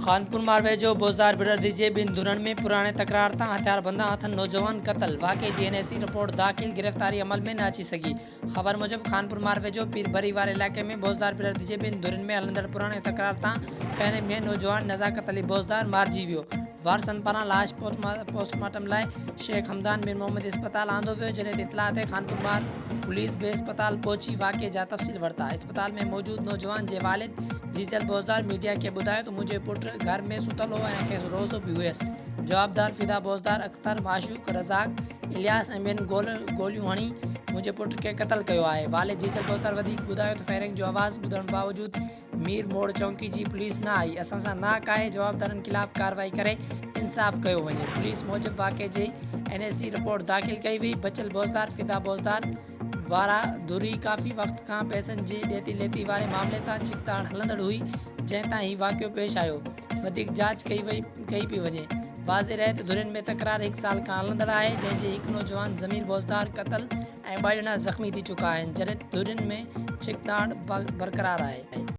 खानपुर मारवे जो बोजदार बिरदरी जे बिन धुरन में पुराने तकरार तां हथियारबंद हथन नौजवान कतल वाक़े जी NSC रिपोर्ट दाखिल गिरफ्तारी अमल में न अची सघी। ख़बर मूजिब खानपुर मारवे जो पीर बरी वारे इलाइक़े में बोजदार बिरदरी जे बिन धुरन में हलंदड़ पुराने तकरार तां फैने में नौजवान नज़ाकत अली बोजदार मारिजी वियो। वारसन पारां लाश पोस्टमार्टम लाइ शेख हमदान बिन मोहम्मद अस्पताल आंदो वियो। जॾहिं ते इतला ते खानपुर मार पुलिस बे अस्पताल पहुंची वाक़े जा तफ़सील वरिता। अस्पताल में मौजूद नौजवान जे वालिद जीजल बोजदार मीडिया के ॿुधायो त मुंहिंजो पुटु घर में सुतल हो ऐं खेसि रोज़ो बि हुयसि। जवाबदार फिदा बोजदार अख्तर माशूक रज़ाक इलियास ऐं ॿियनि गोलियूं हणी मुंहिंजे पुट खे क़तल कयो आहे। वालिद जीजल बोजदार वधीक ॿुधायो त फायरिंग जो आवाज़ ॿुधण बावजूदि मीर मोड़ चौकी जी पुलिस न आई। असां सां नाक आहे, जवाबदारनि ख़िलाफ़ कार्रवाई करे इंसाफ़ कयो वञे। पुलिस मूजिबि वाक़े जी NSC रिपोर्ट दाख़िल कई वई। बचियल बोजदार फिदा बोजदार वारा धुरी काफ़ी वक़्त खां पैसनि जी ॾेती लेती वारे मामले तां छिकताड़ हलंदड़ हुई, जंहिं तां ही वाक़ियो पेश आयो। वधीक जांच कई पई वञे। वाज़े रहे त धुरियुनि में तकरार 1 साल खां हलंदड़ आहे, जंहिं जे हिकु नौजवान ज़मीर बोजदार क़तल ऐं 2 ॼणा ज़ख़्मी थी चुका आहिनि, जॾहिं धुरियुनि में छिकताड़ बरक़रार आहे।